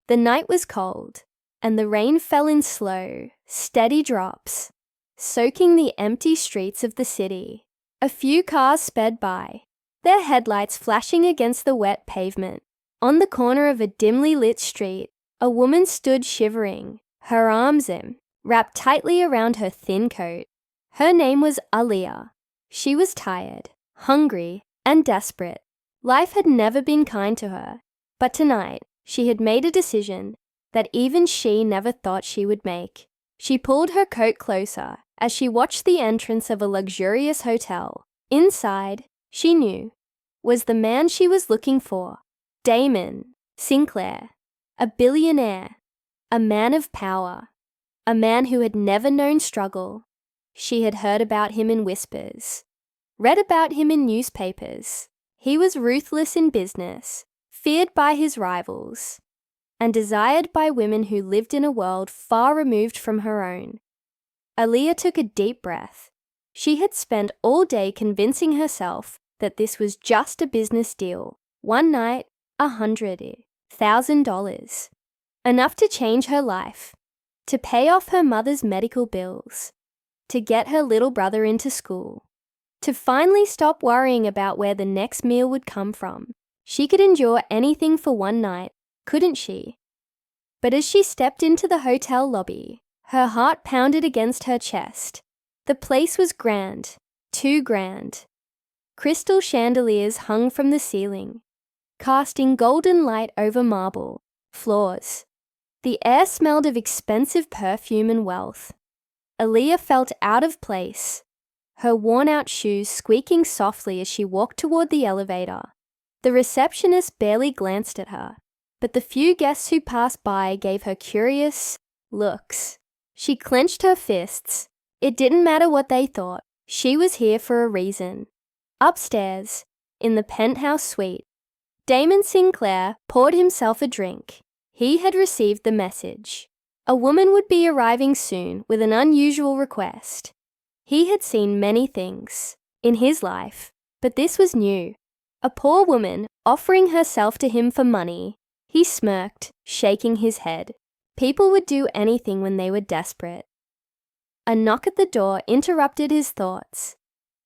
The night was cold, and the rain fell in slow, steady drops, soaking the empty streets of the city. A few cars sped by, their headlights flashing against the wet pavement. On the corner of a dimly lit street, a woman stood shivering, her arms wrapped tightly around her thin coat. Her name was Aliyah. She was tired, hungry, and desperate. Life had never been kind to her, but tonight she had made a decision that even she never thought she would make. She pulled her coat closer as she watched the entrance of a luxurious hotel. Inside, she knew, was the man she was looking for, Damon Sinclair, a billionaire, a man of power, a man who had never known struggle. She had heard about him in whispers, read about him in newspapers. He was ruthless in business, feared by his rivals, and desired by women who lived in a world far removed from her own. Aliyah took a deep breath. She had spent all day convincing herself that this was just a business deal. One night, $100,000. Enough to change her life, to pay off her mother's medical bills, to get her little brother into school, to finally stop worrying about where the next meal would come from. She could endure anything for one night, couldn't she? But as she stepped into the hotel lobby, her heart pounded against her chest. The place was grand, too grand. Crystal chandeliers hung from the ceiling, casting golden light over marble floors. The air smelled of expensive perfume and wealth. Aliyah felt out of place, her worn-out shoes squeaking softly as she walked toward the elevator. The receptionist barely glanced at her, but the few guests who passed by gave her curious looks. She clenched her fists. It didn't matter what they thought. She was here for a reason. Upstairs, in the penthouse suite, Damon Sinclair poured himself a drink. He had received the message. A woman would be arriving soon with an unusual request. He had seen many things in his life, but this was new. A poor woman offering herself to him for money. He smirked, shaking his head. People would do anything when they were desperate. A knock at the door interrupted his thoughts.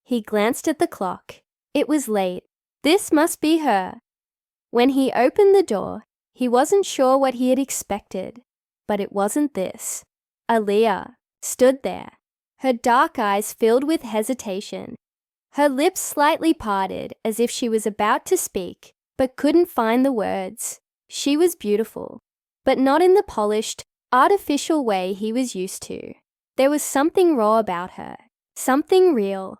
He glanced at the clock. It was late. This must be her. When he opened the door, he wasn't sure what he had expected, but it wasn't this. Aliyah stood there, her dark eyes filled with hesitation, her lips slightly parted as if she was about to speak, but couldn't find the words. She was beautiful, but not in the polished, artificial way he was used to. There was something raw about her, something real.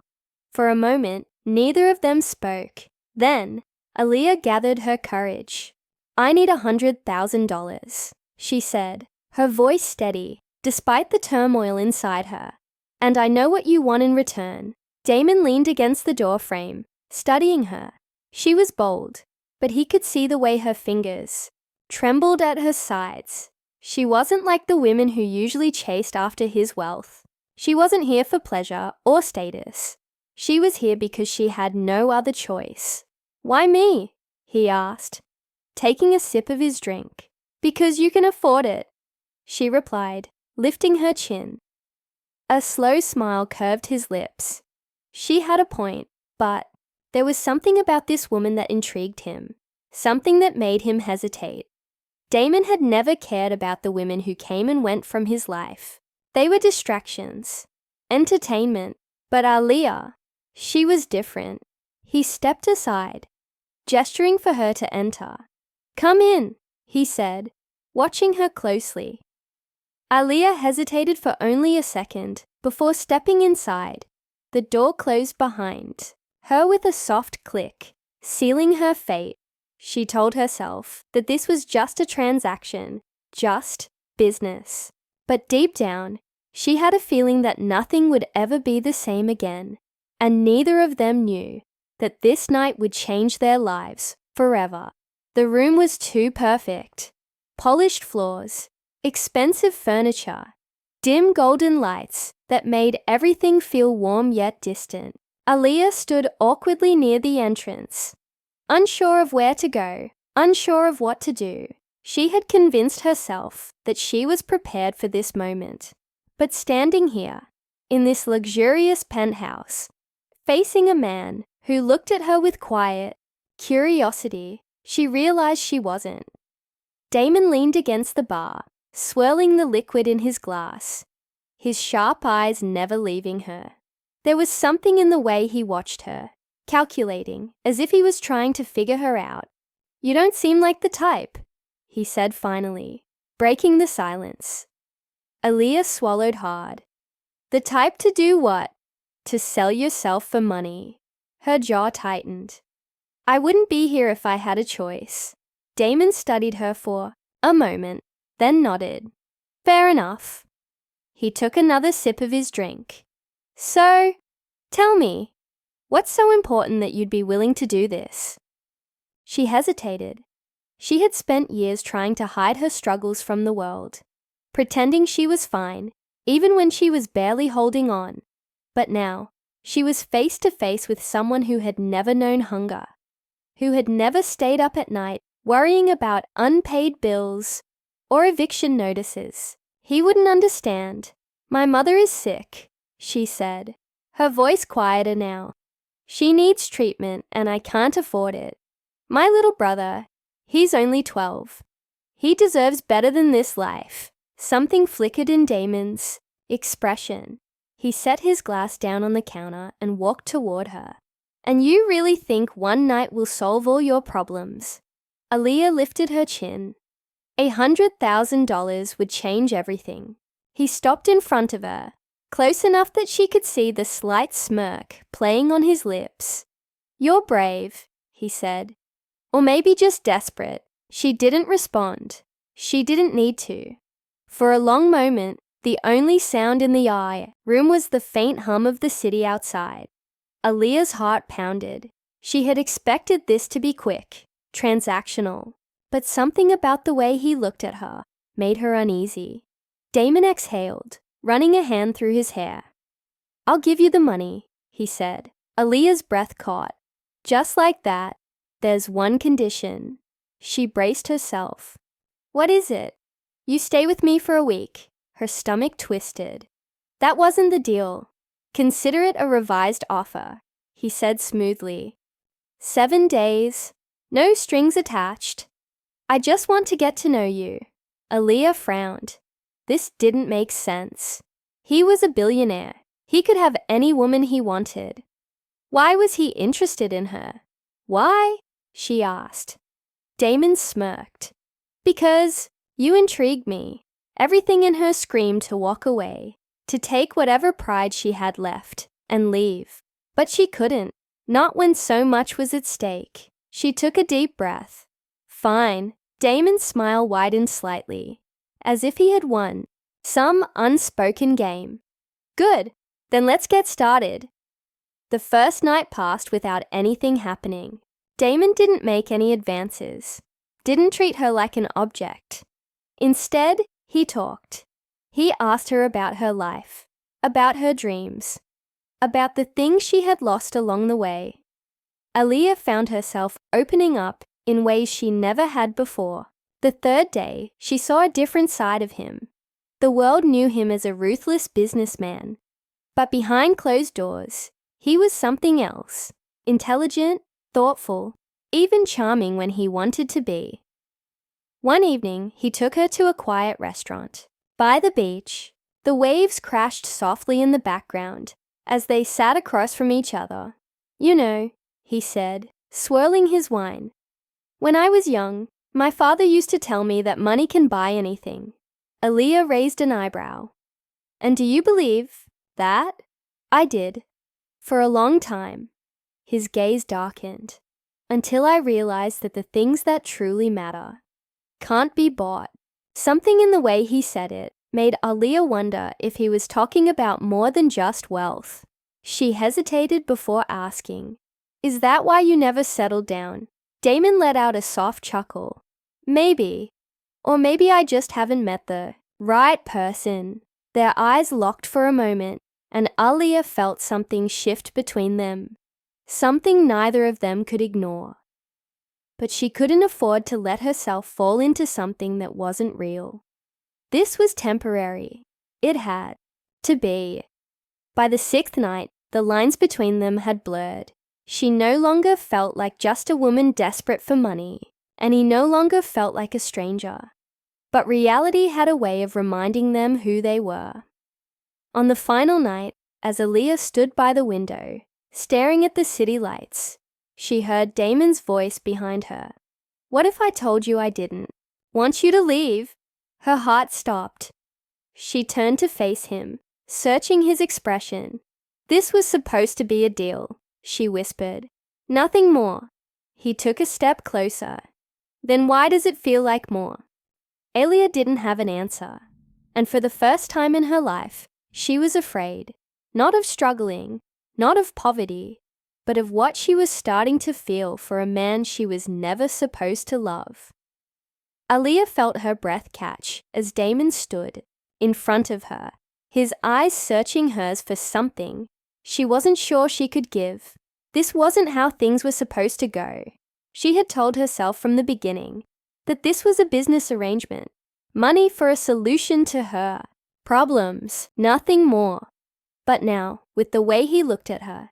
For a moment, neither of them spoke. Then, Aliyah gathered her courage. "I need $100,000, she said, her voice steady, despite the turmoil inside her. "And I know what you want in return." Damon leaned against the door frame, studying her. She was bold, but he could see the way her fingers trembled at her sides. She wasn't like the women who usually chased after his wealth. She wasn't here for pleasure or status. She was here because she had no other choice. "Why me?" he asked, taking a sip of his drink. "Because you can afford it," she replied, lifting her chin. A slow smile curved his lips. She had a point, but there was something about this woman that intrigued him, something that made him hesitate. Damon had never cared about the women who came and went from his life. They were distractions, entertainment, but Aliyah, she was different. He stepped aside, gesturing for her to enter. "Come in," he said, watching her closely. Aliyah hesitated for only a second before stepping inside. The door closed behind her with a soft click, sealing her fate. She told herself that this was just a transaction, just business. But deep down, she had a feeling that nothing would ever be the same again, and neither of them knew that this night would change their lives forever. The room was too perfect. Polished floors, expensive furniture, dim golden lights that made everything feel warm yet distant. Aliyah stood awkwardly near the entrance, unsure of where to go, unsure of what to do. She had convinced herself that she was prepared for this moment. But standing here, in this luxurious penthouse, facing a man who looked at her with quiet curiosity, she realized she wasn't. Damon leaned against the bar, swirling the liquid in his glass, his sharp eyes never leaving her. There was something in the way he watched her, calculating, as if he was trying to figure her out. "You don't seem like the type," he said finally, breaking the silence. Aaliyah swallowed hard. "The type to do what? To sell yourself for money." Her jaw tightened. "I wouldn't be here if I had a choice." Damon studied her for a moment, then nodded. "Fair enough." He took another sip of his drink. "So, tell me, what's so important that you'd be willing to do this?" She hesitated. She had spent years trying to hide her struggles from the world, pretending she was fine, even when she was barely holding on. But now, she was face to face with someone who had never known hunger, who had never stayed up at night worrying about unpaid bills or eviction notices. He wouldn't understand. "My mother is sick," she said, her voice quieter now. "She needs treatment and I can't afford it. My little brother, he's only 12. He deserves better than this life." Something flickered in Damon's expression. He set his glass down on the counter and walked toward her. "And you really think one night will solve all your problems?" Aaliyah lifted her chin. $100,000 would change everything. He stopped in front of her, close enough that she could see the slight smirk playing on his lips. "You're brave," he said. "Or maybe just desperate." She didn't respond. She didn't need to. For a long moment, the only sound in the room was the faint hum of the city outside. Aaliyah's heart pounded. She had expected this to be quick, transactional, but something about the way he looked at her made her uneasy. Damon exhaled, running a hand through his hair. "I'll give you the money," he said. Aaliyah's breath caught. "Just like that. There's one condition." She braced herself. "What is it?" "You stay with me for a week." Her stomach twisted. "That wasn't the deal. Consider it a revised offer," he said smoothly. 7 days, no strings attached. "I just want to get to know you." Aaliyah frowned. This didn't make sense. He was a billionaire. He could have any woman he wanted. Why was he interested in her? "Why?" she asked. Damon smirked. "Because you intrigue me." Everything in her screamed to walk away, to take whatever pride she had left and leave. But she couldn't, not when so much was at stake. She took a deep breath. "Fine." Damon's smile widened slightly, as if he had won some unspoken game. "Good, then let's get started." The first night passed without anything happening. Damon didn't make any advances, didn't treat her like an object. Instead, he talked. He asked her about her life, about her dreams, about the things she had lost along the way. Aaliyah found herself opening up in ways she never had before. The third day, she saw a different side of him. The world knew him as a ruthless businessman, but behind closed doors, he was something else. Intelligent, thoughtful, even charming when he wanted to be. One evening, he took her to a quiet restaurant. By the beach, the waves crashed softly in the background as they sat across from each other. "You know," he said, swirling his wine. "When I was young, my father used to tell me that money can buy anything." Aaliyah raised an eyebrow. "And do you believe that?" "I did. For a long time." His gaze darkened. "Until I realized that the things that truly matter can't be bought." Something in the way he said it made Aaliyah wonder if he was talking about more than just wealth. She hesitated before asking, "Is that why you never settled down?" Damon let out a soft chuckle. "Maybe. Or maybe I just haven't met the right person." Their eyes locked for a moment, and Aaliyah felt something shift between them. Something neither of them could ignore. but she couldn't afford to let herself fall into something that wasn't real. This was temporary. It had to be. By the 6th night, the lines between them had blurred. She no longer felt like just a woman desperate for money, and he no longer felt like a stranger. But reality had a way of reminding them who they were. On the final night, as Aaliyah stood by the window, staring at the city lights, she heard Damon's voice behind her. "What if I told you I didn't want you to leave?" Her heart stopped. She turned to face him, searching his expression. "This was supposed to be a deal," she whispered. "Nothing more." He took a step closer. "Then why does it feel like more?" Aaliyah didn't have an answer, and for the first time in her life, she was afraid, not of struggling, not of poverty, but of what she was starting to feel for a man she was never supposed to love. Aaliyah felt her breath catch as Damon stood in front of her, his eyes searching hers for something she wasn't sure she could give. This wasn't how things were supposed to go. She had told herself from the beginning that this was a business arrangement, money for a solution to her problems, nothing more. But now, with the way he looked at her,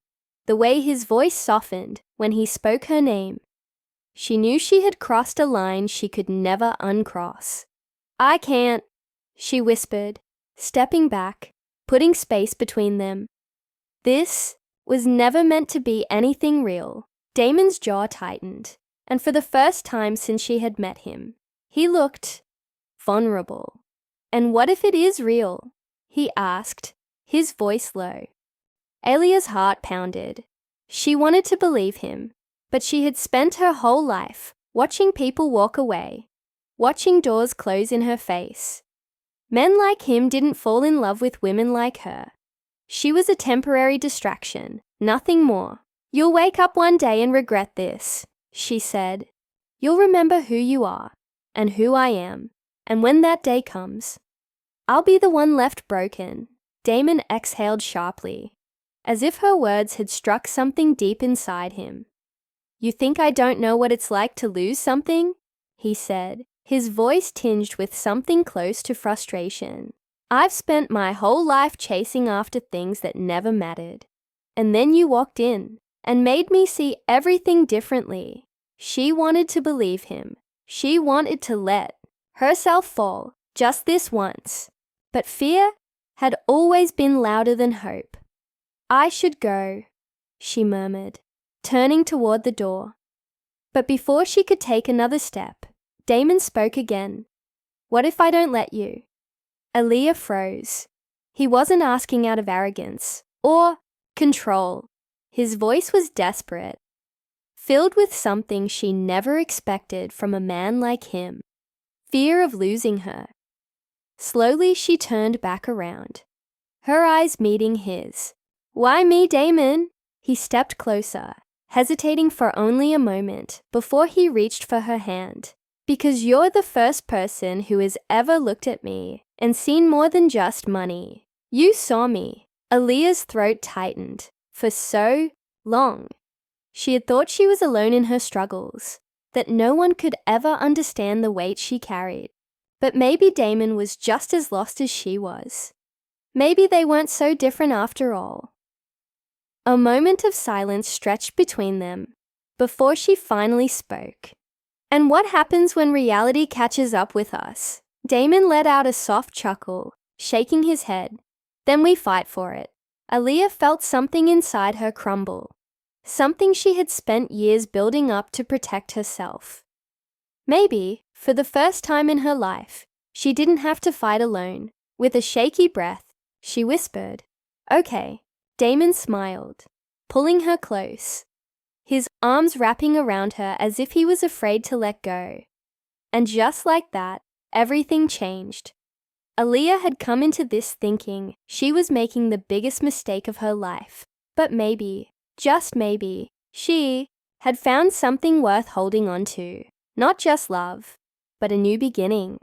the way his voice softened when he spoke her name, she knew she had crossed a line she could never uncross. "I can't," she whispered, stepping back, putting space between them. This was never meant to be anything real. Damon's jaw tightened, and for the first time since she had met him, he looked vulnerable. "And what if it is real?" he asked, his voice low. Aaliyah's heart pounded. She wanted to believe him, but she had spent her whole life watching people walk away, watching doors close in her face. Men like him didn't fall in love with women like her. She was a temporary distraction, nothing more. "You'll wake up one day and regret this," she said. "You'll remember who you are and who I am, and when that day comes, I'll be the one left broken." Damon exhaled sharply, as if her words had struck something deep inside him. "You think I don't know what it's like to lose something?" he said, his voice tinged with something close to frustration. "I've spent my whole life chasing after things that never mattered. And then you walked in and made me see everything differently." She wanted to believe him. She wanted to let herself fall, just this once. But fear had always been louder than hope. "I should go," she murmured, turning toward the door. But before she could take another step, Damon spoke again. "What if I don't let you?" Aaliyah froze. He wasn't asking out of arrogance or control. His voice was desperate, filled with something she never expected from a man like him. Fear of losing her. Slowly she turned back around, her eyes meeting his. "Why me, Damon?" He stepped closer, hesitating for only a moment before he reached for her hand. "Because you're the first person who has ever looked at me and seen more than just money. You saw me." Aaliyah's throat tightened. For so long, she had thought she was alone in her struggles, that no one could ever understand the weight she carried. But maybe Damon was just as lost as she was. Maybe they weren't so different after all. A moment of silence stretched between them before she finally spoke. "And what happens when reality catches up with us?" Damon let out a soft chuckle, shaking his head. "Then we fight for it." Aaliyah felt something inside her crumble, something she had spent years building up to protect herself. Maybe, for the first time in her life, she didn't have to fight alone. With a shaky breath, she whispered, "Okay." Damon smiled, pulling her close, his arms wrapping around her as if he was afraid to let go. And just like that, everything changed. Aaliyah had come into this thinking she was making the biggest mistake of her life. But maybe, just maybe, she had found something worth holding on to. Not just love, but a new beginning.